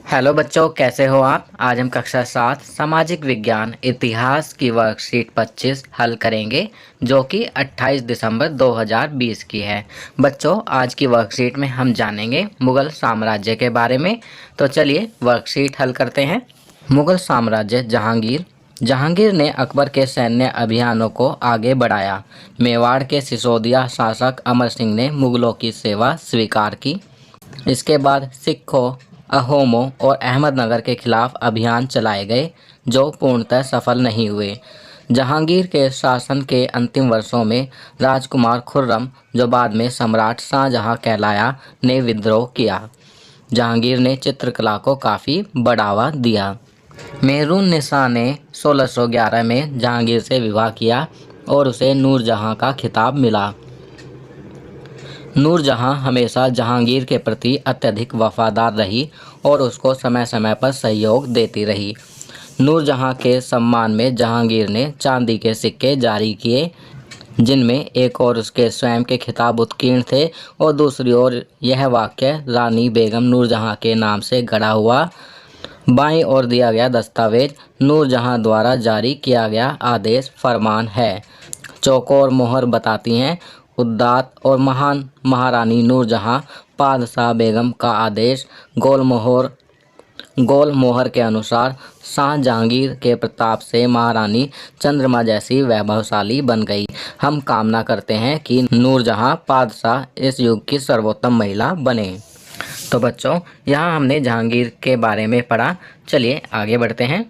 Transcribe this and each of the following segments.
Hello बच्चों, कैसे हो आप। आज हम कक्षा 7 सामाजिक विज्ञान इतिहास की वर्कशीट 25 हल करेंगे, जो कि 28 दिसंबर 2020 की है। बच्चों, आज की वर्कशीट में हम जानेंगे मुगल साम्राज्य के बारे में। तो चलिए वर्कशीट हल करते हैं। मुगल साम्राज्य। जहांगीर ने अकबर के सैन्य अभियानों को आगे बढ़ाया। मेवाड़ के सिसोदिया शासक अमर सिंह ने मुगलों की सेवा स्वीकार की। इसके बाद सिखों, अहोमों और अहमदनगर के खिलाफ अभियान चलाए गए, जो पूर्णतः सफल नहीं हुए। जहांगीर के शासन के अंतिम वर्षों में राजकुमार खुर्रम, जो बाद में सम्राट शाहजहां कहलाया, ने विद्रोह किया। जहांगीर ने चित्रकला को काफ़ी बढ़ावा दिया। मेहरून निसा ने 1611 में जहांगीर से विवाह किया और उसे नूरजहां का खिताब मिला। नूरजहां हमेशा जहांगीर के प्रति अत्यधिक वफादार रही और उसको समय समय पर सहयोग देती रही। नूरजहां के सम्मान में जहांगीर ने चांदी के सिक्के जारी किए, जिनमें एक और उसके स्वयं के खिताब उत्कीर्ण थे और दूसरी ओर यह वाक्य रानी बेगम नूरजहां के नाम से गढ़ा हुआ। बाईं ओर दिया गया दस्तावेज नूरजहां द्वारा जारी किया गया आदेश फरमान है। चौकोर मोहर बताती हैं उदात्त और महान महारानी नूरजहां पादशाह बेगम का आदेश गोल मोहर के अनुसार शाह जहांगीर के प्रताप से महारानी चंद्रमा जैसी वैभवशाली बन गई। हम कामना करते हैं कि नूरजहां पादशाह इस युग की सर्वोत्तम महिला बने। तो बच्चों, यहाँ हमने जहांगीर के बारे में पढ़ा। चलिए आगे बढ़ते हैं।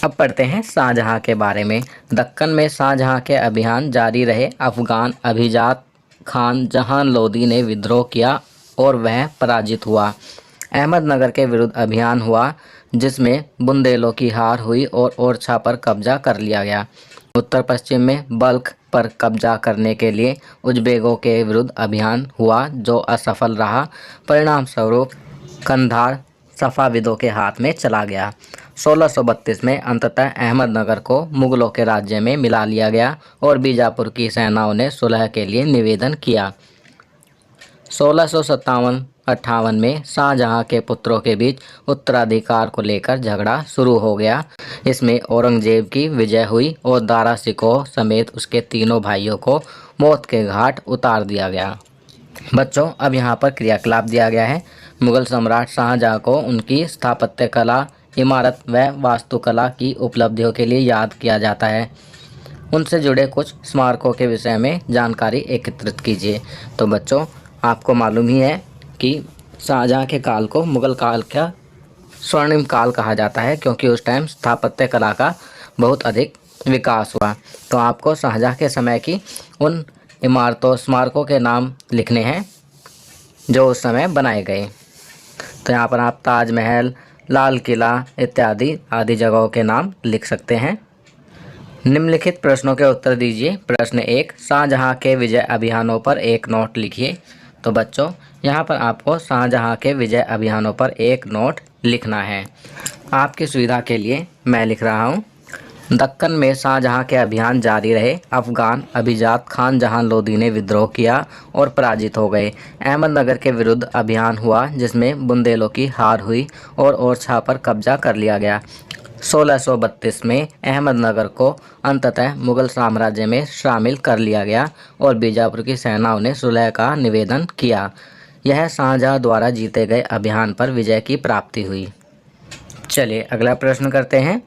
अब पढ़ते हैं शाहजहां के बारे में। दक्कन में शाहजहां के अभियान जारी रहे। अफगान अभिजात खान जहान लोदी ने विद्रोह किया और वह पराजित हुआ। अहमदनगर के विरुद्ध अभियान हुआ, जिसमें बुंदेलों की हार हुई और ओरछा पर कब्जा कर लिया गया। उत्तर पश्चिम में बल्ख पर कब्जा करने के लिए उज़्बेकों के विरुद्ध अभियान हुआ, जो असफल रहा। परिणाम स्वरूप कंधार सफ़ाविदों के हाथ में चला गया। 1632 में अंततः अहमदनगर को मुगलों के राज्य में मिला लिया गया और बीजापुर की सेनाओं ने सुलह के लिए निवेदन किया। 1657-58 में शाहजहां के पुत्रों के बीच उत्तराधिकार को लेकर झगड़ा शुरू हो गया। इसमें औरंगजेब की विजय हुई और दारा शिकोह समेत उसके तीनों भाइयों को मौत के घाट उतार दिया गया। बच्चों, अब यहाँ पर क्रियाकलाप दिया गया है। मुगल सम्राट शाहजहां को उनकी स्थापत्य कला, इमारत व वास्तुकला की उपलब्धियों के लिए याद किया जाता है। उनसे जुड़े कुछ स्मारकों के विषय में जानकारी एकत्रित कीजिए। तो बच्चों, आपको मालूम ही है कि शाहजहां के काल को मुगल काल का स्वर्णिम काल कहा जाता है, क्योंकि उस टाइम स्थापत्य कला का बहुत अधिक विकास हुआ। तो आपको शाहजहां के समय की उन इमारतों स्मारकों के नाम लिखने हैं जो उस समय बनाए गए। तो यहाँ पर आप ताजमहल, लाल किला इत्यादि आदि जगहों के नाम लिख सकते हैं। निम्नलिखित प्रश्नों के उत्तर दीजिए। प्रश्न 1, शाहजहां के विजय अभियानों पर एक नोट लिखिए। तो बच्चों, यहाँ पर आपको शाहजहां के विजय अभियानों पर एक नोट लिखना है। आपकी सुविधा के लिए मैं लिख रहा हूँ। दक्कन में शाहजहां के अभियान जारी रहे। अफगान अभिजात खान जहान लोदी ने विद्रोह किया और पराजित हो गए। अहमदनगर के विरुद्ध अभियान हुआ, जिसमें बुंदेलों की हार हुई और ओरछा पर कब्जा कर लिया गया। 1632 में अहमदनगर को अंततः मुगल साम्राज्य में शामिल कर लिया गया और बीजापुर की सेनाओं ने सुलह का निवेदन किया। यह शाहजहां द्वारा जीते गए अभियान पर विजय की प्राप्ति हुई। चलिए अगला प्रश्न करते हैं।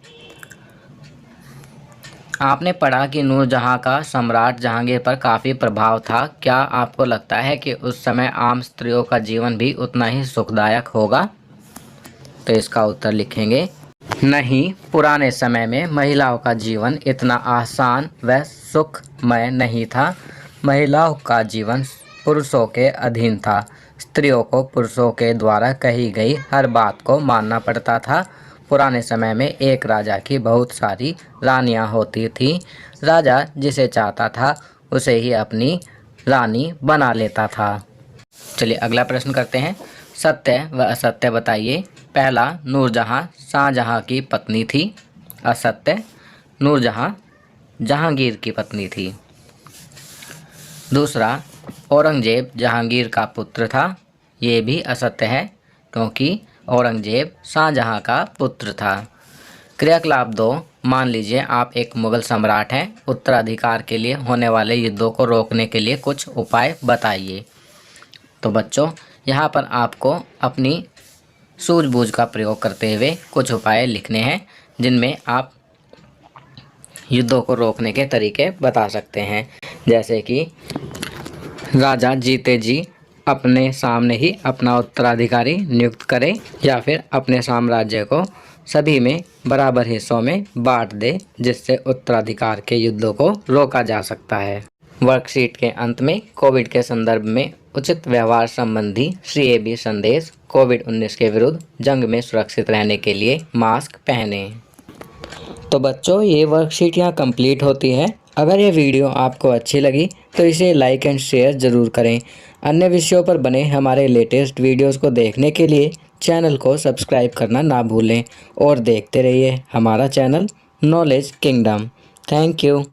आपने पढ़ा कि नूरजहां का सम्राट जहांगीर पर काफ़ी प्रभाव था। क्या आपको लगता है कि उस समय आम स्त्रियों का जीवन भी उतना ही सुखदायक होगा? तो इसका उत्तर लिखेंगे नहीं। पुराने समय में महिलाओं का जीवन इतना आसान व सुखमय नहीं था। महिलाओं का जीवन पुरुषों के अधीन था। स्त्रियों को पुरुषों के द्वारा कही गई हर बात को मानना पड़ता था। पुराने समय में एक राजा की बहुत सारी रानियां होती थीं। राजा जिसे चाहता था उसे ही अपनी रानी बना लेता था। चलिए अगला प्रश्न करते हैं। सत्य व असत्य बताइए। पहला, नूरजहां शाहजहां की पत्नी थी। असत्य, नूरजहां जहांगीर की पत्नी थी। दूसरा, औरंगजेब जहांगीर का पुत्र था। ये भी असत्य है, क्योंकि औरंगजेब शाहजहां का पुत्र था। क्रियाकलाप 2, मान लीजिए आप एक मुगल सम्राट हैं। उत्तराधिकार के लिए होने वाले युद्धों को रोकने के लिए कुछ उपाय बताइए। तो बच्चों, यहाँ पर आपको अपनी सूझबूझ का प्रयोग करते हुए कुछ उपाय लिखने हैं, जिनमें आप युद्धों को रोकने के तरीके बता सकते हैं। जैसे कि राजा जीते जी अपने सामने ही अपना उत्तराधिकारी नियुक्त करे, या फिर अपने साम्राज्य को सभी में बराबर हिस्सों में बांट दे, जिससे उत्तराधिकार के युद्धों को रोका जा सकता है। वर्कशीट के अंत में कोविड के संदर्भ में उचित व्यवहार संबंधी CAB संदेश। कोविड-19 के विरुद्ध जंग में सुरक्षित रहने के लिए मास्क पहनें। तो बच्चों, ये वर्कशीट यहाँ कंप्लीट होती है। अगर ये वीडियो आपको अच्छी लगी तो इसे लाइक एंड शेयर ज़रूर करें। अन्य विषयों पर बने हमारे लेटेस्ट वीडियोस को देखने के लिए चैनल को सब्सक्राइब करना ना भूलें और देखते रहिए हमारा channel knowledge kingdom. Thank you.